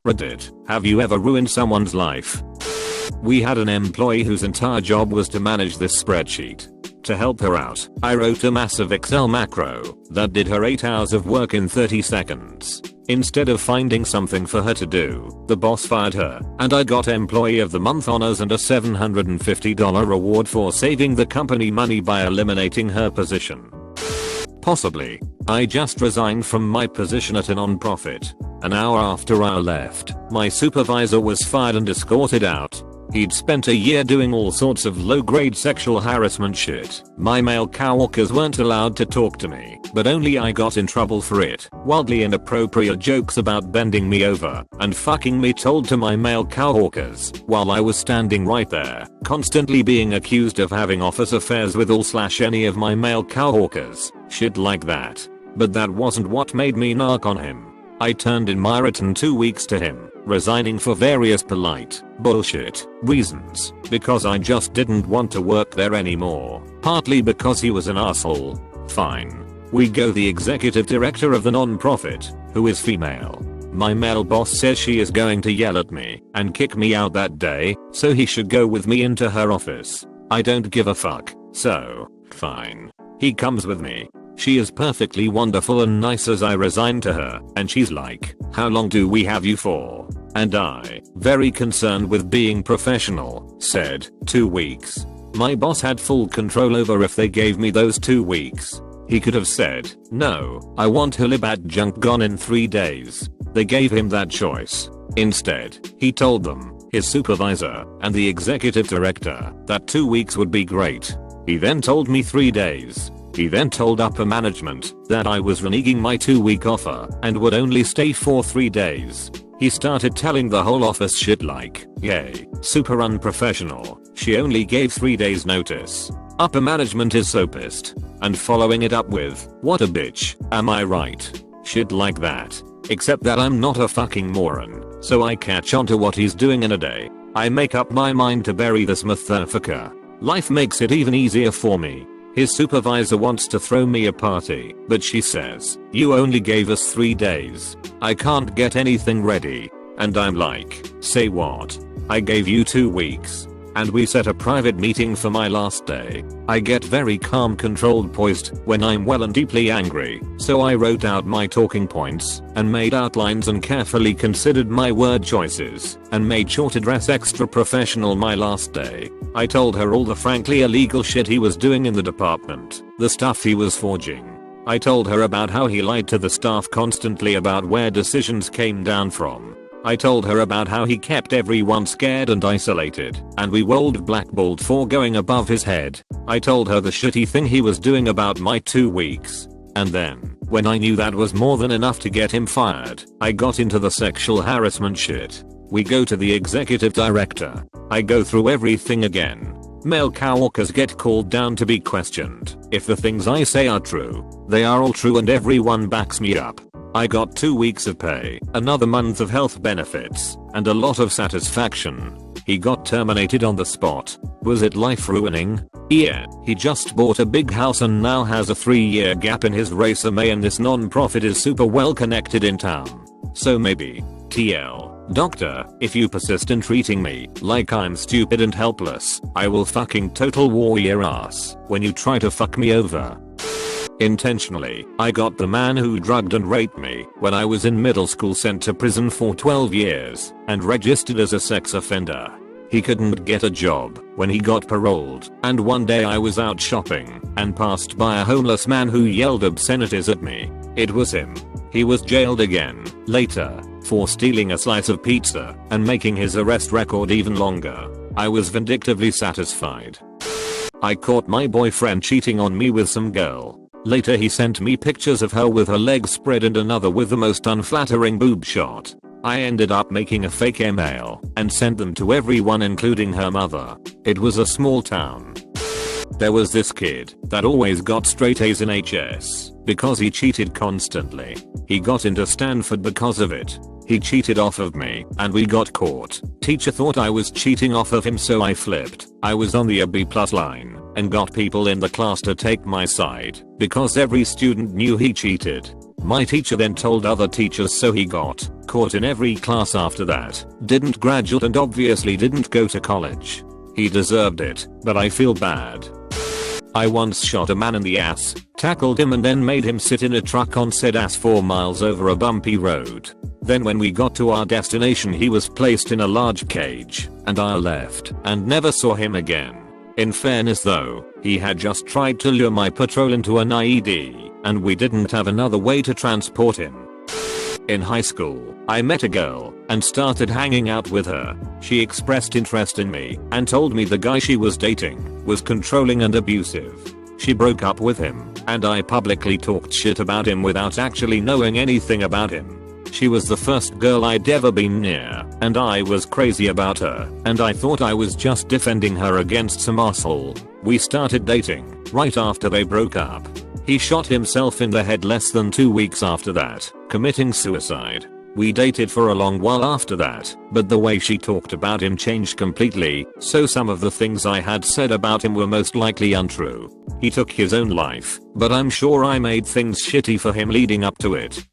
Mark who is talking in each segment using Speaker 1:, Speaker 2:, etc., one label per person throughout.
Speaker 1: Reddit, have you ever ruined someone's life? We had an employee whose entire job was to manage this spreadsheet. To help her out, I wrote a massive Excel macro that did her 8 hours of work in 30 seconds. Instead of finding something for her to do, the boss fired her, and I got Employee of the Month honors and a $750 reward for saving the company money by eliminating her position. Possibly. I just resigned from my position at a non-profit. An hour after I left, my supervisor was fired and escorted out. He'd spent a year doing all sorts of low-grade sexual harassment shit. My male coworkers weren't allowed to talk to me, but only I got in trouble for it. Wildly inappropriate jokes about bending me over and fucking me told to my male coworkers while I was standing right there, constantly being accused of having office affairs with all/any of my male coworkers. Shit like that. But that wasn't what made me narc on him. I turned in my written 2 weeks to him, resigning for various polite bullshit reasons, because I just didn't want to work there anymore. Partly because he was an asshole. Fine. We go the executive director of the non-profit, who is female. My male boss says she is going to yell at me and kick me out that day, so he should go with me into her office. I don't give a fuck, so fine. He comes with me. She is perfectly wonderful and nice as I resign to her, and she's like, "How long do we have you for?" And I, very concerned with being professional, said, 2 weeks. My boss had full control over if they gave me those 2 weeks. He could have said, "No, I want Halibat junk gone in 3 days." They gave him that choice. Instead, he told them, his supervisor, and the executive director, that 2 weeks would be great. He then told me 3 days. He then told upper management that I was reneging my 2-week offer and would only stay for 3 days. He started telling the whole office shit like, "Yay, super unprofessional. She only gave 3 days notice." Upper management is so pissed. And following it up with, "What a bitch, am I right?" Shit like that. Except that I'm not a fucking moron, so I catch on to what he's doing in a day. I make up my mind to bury this motherfucker. Life makes it even easier for me. His supervisor wants to throw me a party, but she says, "You only gave us 3 days. I can't get anything ready." And I'm like, "Say what? I gave you 2 weeks." And we set a private meeting for my last day. I get very calm, controlled, poised when I'm well and deeply angry, so I wrote out my talking points and made outlines and carefully considered my word choices and made sure to dress extra professional my last day. I told her all the frankly illegal shit he was doing in the department, the stuff he was forging. I told her about how he lied to the staff constantly about where decisions came down from. I told her about how he kept everyone scared and isolated, and we rolled blackballed for going above his head. I told her the shitty thing he was doing about my 2 weeks. And then, when I knew that was more than enough to get him fired, I got into the sexual harassment shit. We go to the executive director. I go through everything again. Male coworkers get called down to be questioned. If the things I say are true, they are all true and everyone backs me up. I got 2 weeks of pay, another month of health benefits, and a lot of satisfaction. He got terminated on the spot. Was it life ruining? Yeah, he just bought a big house and now has a 3-year gap in his resume, and this non-profit is super well connected in town. So maybe. TL. Doctor, if you persist in treating me like I'm stupid and helpless, I will fucking total war your ass when you try to fuck me over. Intentionally, I got the man who drugged and raped me when I was in middle school sent to prison for 12 years and registered as a sex offender. He couldn't get a job when he got paroled, and one day I was out shopping and passed by a homeless man who yelled obscenities at me. It was him. He was jailed again, later, for stealing a slice of pizza and making his arrest record even longer. I was vindictively satisfied. I caught my boyfriend cheating on me with some girl. Later he sent me pictures of her with her legs spread and another with the most unflattering boob shot. I ended up making a fake email and sent them to everyone including her mother. It was a small town. There was this kid that always got straight A's in HS because he cheated constantly. He got into Stanford because of it. He cheated off of me and we got caught. Teacher thought I was cheating off of him, so I flipped. I was on the B+ line and got people in the class to take my side because every student knew he cheated. My teacher then told other teachers, so he got caught in every class after that, didn't graduate and obviously didn't go to college. He deserved it, but I feel bad. I once shot a man in the ass, tackled him and then made him sit in a truck on said ass 4 miles over a bumpy road. Then when we got to our destination he was placed in a large cage, and I left and never saw him again. In fairness though, he had just tried to lure my patrol into an IED, and we didn't have another way to transport him. In high school, I met a girl and started hanging out with her. She expressed interest in me and told me the guy she was dating was controlling and abusive. She broke up with him, and I publicly talked shit about him without actually knowing anything about him. She was the first girl I'd ever been near, and I was crazy about her, and I thought I was just defending her against some asshole. We started dating right after they broke up. He shot himself in the head less than 2 weeks after that, committing suicide. We dated for a long while after that, but the way she talked about him changed completely, so some of the things I had said about him were most likely untrue. He took his own life, but I'm sure I made things shitty for him leading up to it.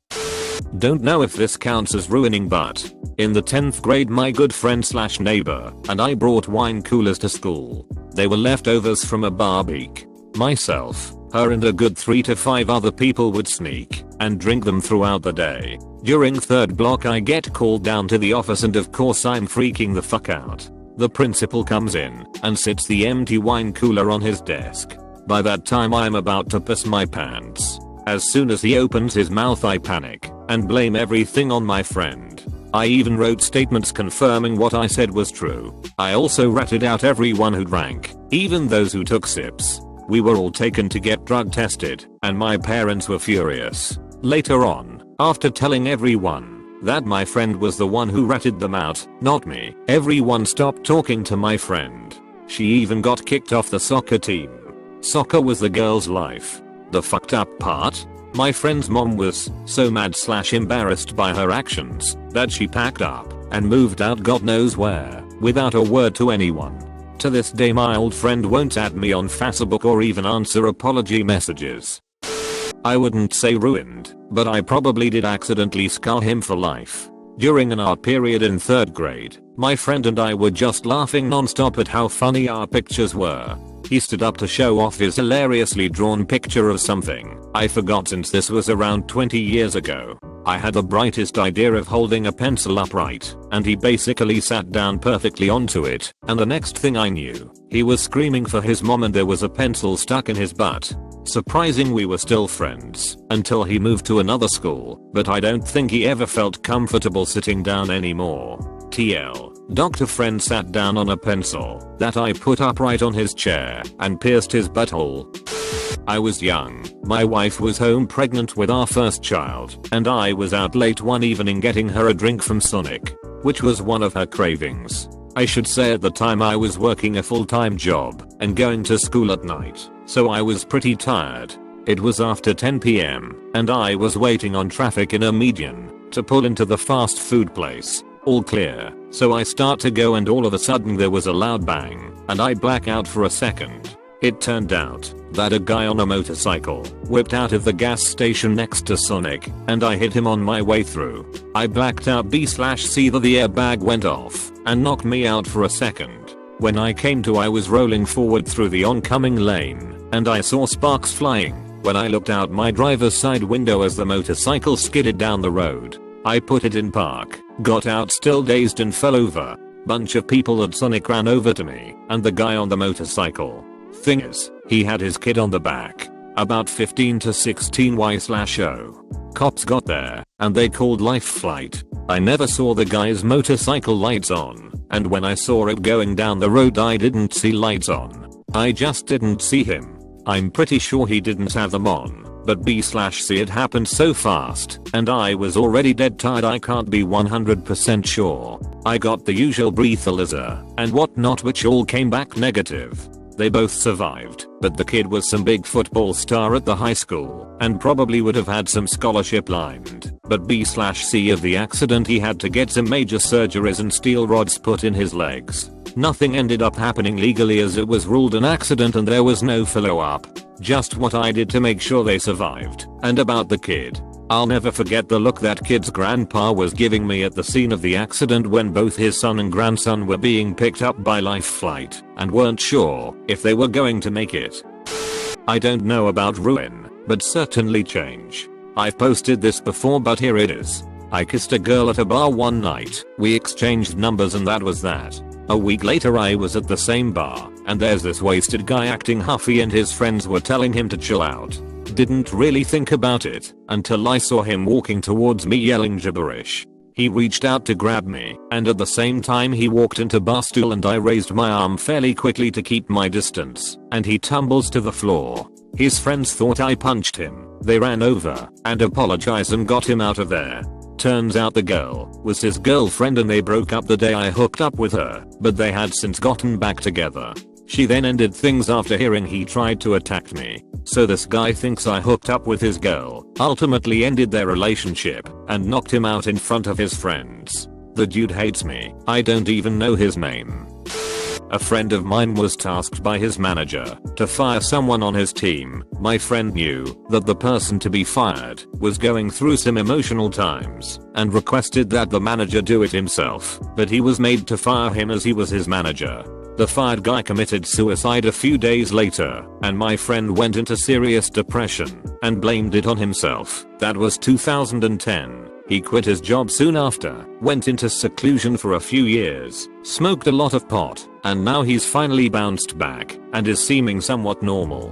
Speaker 1: Don't know if this counts as ruining, but in the 10th grade my good friend / neighbor and I brought wine coolers to school. They were leftovers from a barbecue. Myself, her and a good 3 to 5 other people would sneak and drink them throughout the day. During 3rd block I get called down to the office and of course I'm freaking the fuck out. The principal comes in and sits the empty wine cooler on his desk. By that time I'm about to piss my pants. As soon as he opens his mouth I panic and blame everything on my friend. I even wrote statements confirming what I said was true. I also ratted out everyone who drank, even those who took sips. We were all taken to get drug tested, and my parents were furious. Later on, after telling everyone that my friend was the one who ratted them out, not me, everyone stopped talking to my friend. She even got kicked off the soccer team. Soccer was the girl's life. The fucked up part? My friend's mom was so mad / embarrassed by her actions that she packed up and moved out God knows where without a word to anyone. To this day my old friend won't add me on Facebook or even answer apology messages. I wouldn't say ruined, but I probably did accidentally scar him for life. During an art period in 3rd grade, my friend and I were just laughing non-stop at how funny our pictures were. He stood up to show off his hilariously drawn picture of something I forgot since this was around 20 years ago. I had the brightest idea of holding a pencil upright, and he basically sat down perfectly onto it, and the next thing I knew, he was screaming for his mom and there was a pencil stuck in his butt. Surprising we were still friends until he moved to another school, but I don't think he ever felt comfortable sitting down anymore. TL. Dr. Friend sat down on a pencil that I put upright on his chair and pierced his butthole. I was young, my wife was home pregnant with our first child, and I was out late one evening getting her a drink from Sonic, which was one of her cravings. I should say at the time I was working a full-time job and going to school at night, so I was pretty tired. It was after 10 PM, and I was waiting on traffic in a median to pull into the fast food place. All clear, so I start to go and all of a sudden there was a loud bang, and I black out for a second. It turned out that a guy on a motorcycle whipped out of the gas station next to Sonic, and I hit him on my way through. I blacked out B/C the airbag went off and knocked me out for a second. When I came to I was rolling forward through the oncoming lane, and I saw sparks flying when I looked out my driver's side window as the motorcycle skidded down the road. I put it in park, got out still dazed and fell over. Bunch of people at Sonic ran over to me and the guy on the motorcycle. Thing is, he had his kid on the back. About 15 to 16 Y/O. Cops got there and they called life flight. I never saw the guy's motorcycle lights on, and when I saw it going down the road I didn't see lights on. I just didn't see him. I'm pretty sure he didn't have them on. But B/C it happened so fast, and I was already dead tired I can't be 100% sure. I got the usual breathalyzer and whatnot which all came back negative. They both survived, but the kid was some big football star at the high school, and probably would have had some scholarship lined. But B/C of the accident he had to get some major surgeries and steel rods put in his legs. Nothing ended up happening legally as it was ruled an accident and there was no follow up. Just what I did to make sure they survived. And about the kid, I'll never forget the look that kid's grandpa was giving me at the scene of the accident when both his son and grandson were being picked up by Life Flight and weren't sure if they were going to make it. I don't know about ruin, but certainly change. I've posted this before, but here it is. I kissed a girl at a bar one night, we exchanged numbers and that was that. A week later I was at the same bar, and there's this wasted guy acting huffy and his friends were telling him to chill out. Didn't really think about it until I saw him walking towards me yelling gibberish. He reached out to grab me, and at the same time he walked into bar stool and I raised my arm fairly quickly to keep my distance, and he tumbles to the floor. His friends thought I punched him. They ran over and apologized and got him out of there. Turns out the girl was his girlfriend and they broke up the day I hooked up with her, but they had since gotten back together. She then ended things after hearing he tried to attack me. So this guy thinks I hooked up with his girl, ultimately ended their relationship, and knocked him out in front of his friends. The dude hates me. I don't even know his name. A friend of mine was tasked by his manager to fire someone on his team. My friend knew that the person to be fired was going through some emotional times and requested that the manager do it himself, but he was made to fire him as he was his manager. The fired guy committed suicide a few days later, and my friend went into serious depression and blamed it on himself. That was 2010. He quit his job soon after, went into seclusion for a few years, smoked a lot of pot, and now he's finally bounced back and is seeming somewhat normal.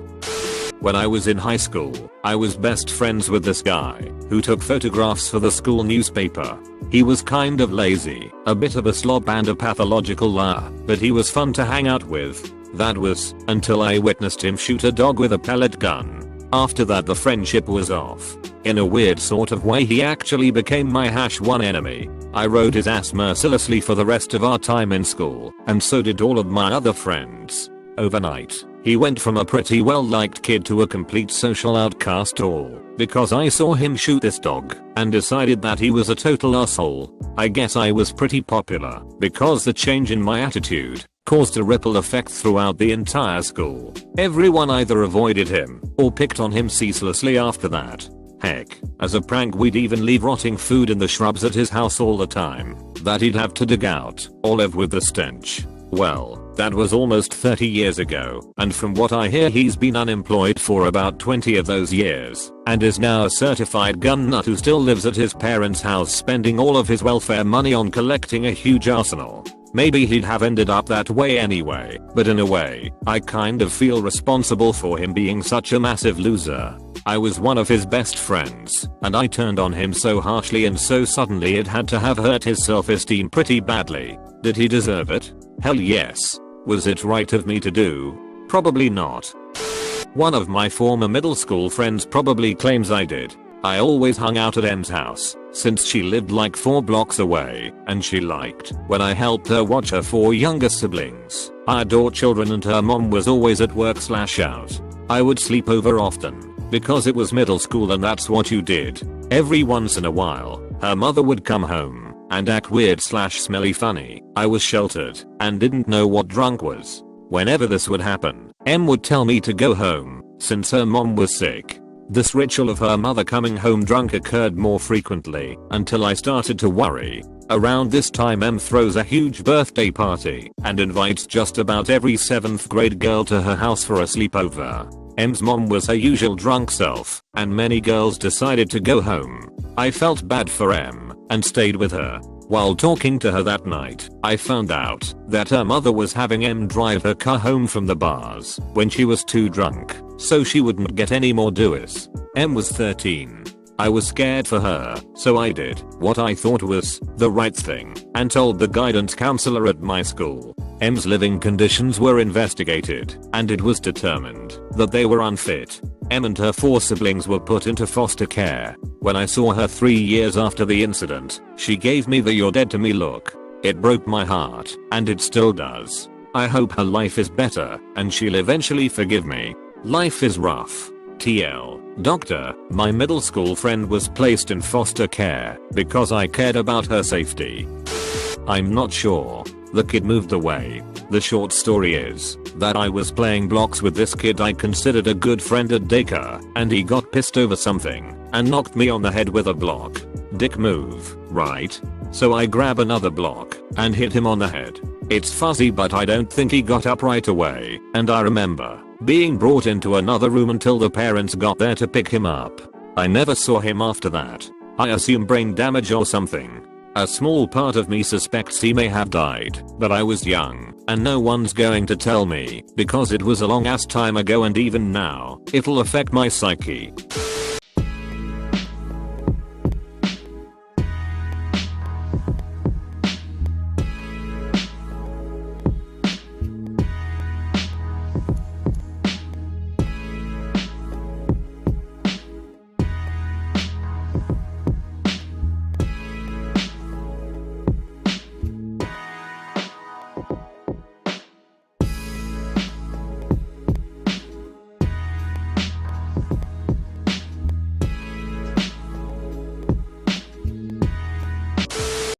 Speaker 1: When I was in high school, I was best friends with this guy who took photographs for the school newspaper. He was kind of lazy, a bit of a slob and a pathological liar, but he was fun to hang out with. That was until I witnessed him shoot a dog with a pellet gun. After that the friendship was off. In a weird sort of way he actually became my #1 enemy. I rode his ass mercilessly for the rest of our time in school, and so did all of my other friends. Overnight, he went from a pretty well-liked kid to a complete social outcast, all because I saw him shoot this dog and decided that he was a total asshole. I guess I was pretty popular because the change in my attitude caused a ripple effect throughout the entire school. Everyone either avoided him or picked on him ceaselessly after that. Heck, as a prank we'd even leave rotting food in the shrubs at his house all the time that he'd have to dig out or live with the stench. Well, that was almost 30 years ago, and from what I hear he's been unemployed for about 20 of those years, and is now a certified gun nut who still lives at his parents' house spending all of his welfare money on collecting a huge arsenal. Maybe he'd have ended up that way anyway, but in a way, I kind of feel responsible for him being such a massive loser. I was one of his best friends, and I turned on him so harshly and so suddenly it had to have hurt his self-esteem pretty badly. Did he deserve it? Hell yes. Was it right of me to do? Probably not. One of my former middle school friends probably claims I did. I always hung out at M's house, since she lived like 4 blocks away, and she liked when I helped her watch her 4 younger siblings. I adore children and her mom was always at work/out. I would sleep over often, because it was middle school and that's what you did. Every once in a while, her mother would come home and act weird/smelly funny. I was sheltered and didn't know what drunk was. Whenever this would happen, Em would tell me to go home, since her mom was sick. This ritual of her mother coming home drunk occurred more frequently, until I started to worry. Around this time Em throws a huge birthday party, and invites just about every 7th grade girl to her house for a sleepover. Em's mom was her usual drunk self, and many girls decided to go home. I felt bad for Em, and stayed with her. While talking to her that night, I found out that her mother was having Em drive her car home from the bars when she was too drunk, so she wouldn't get any more dues. Em was 13. I was scared for her, so I did what I thought was the right thing and told the guidance counselor at my school. Em's living conditions were investigated, and it was determined that they were unfit. Em and her 4 siblings were put into foster care. When I saw her 3 years after the incident, she gave me the "you're dead to me" look. It broke my heart, and it still does. I hope her life is better, and she'll eventually forgive me. Life is rough. TL. Doctor, my middle school friend was placed in foster care because I cared about her safety. I'm not sure. The kid moved away. The short story is that I was playing blocks with this kid I considered a good friend at daycare, and he got pissed over something and knocked me on the head with a block. Dick move, right? So I grab another block and hit him on the head. It's fuzzy but I don't think he got up right away, and I remember being brought into another room until the parents got there to pick him up. I never saw him after that. I assume brain damage or something. A small part of me suspects he may have died, but I was young, and no one's going to tell me, because it was a long ass time ago and even now, it'll affect my psyche.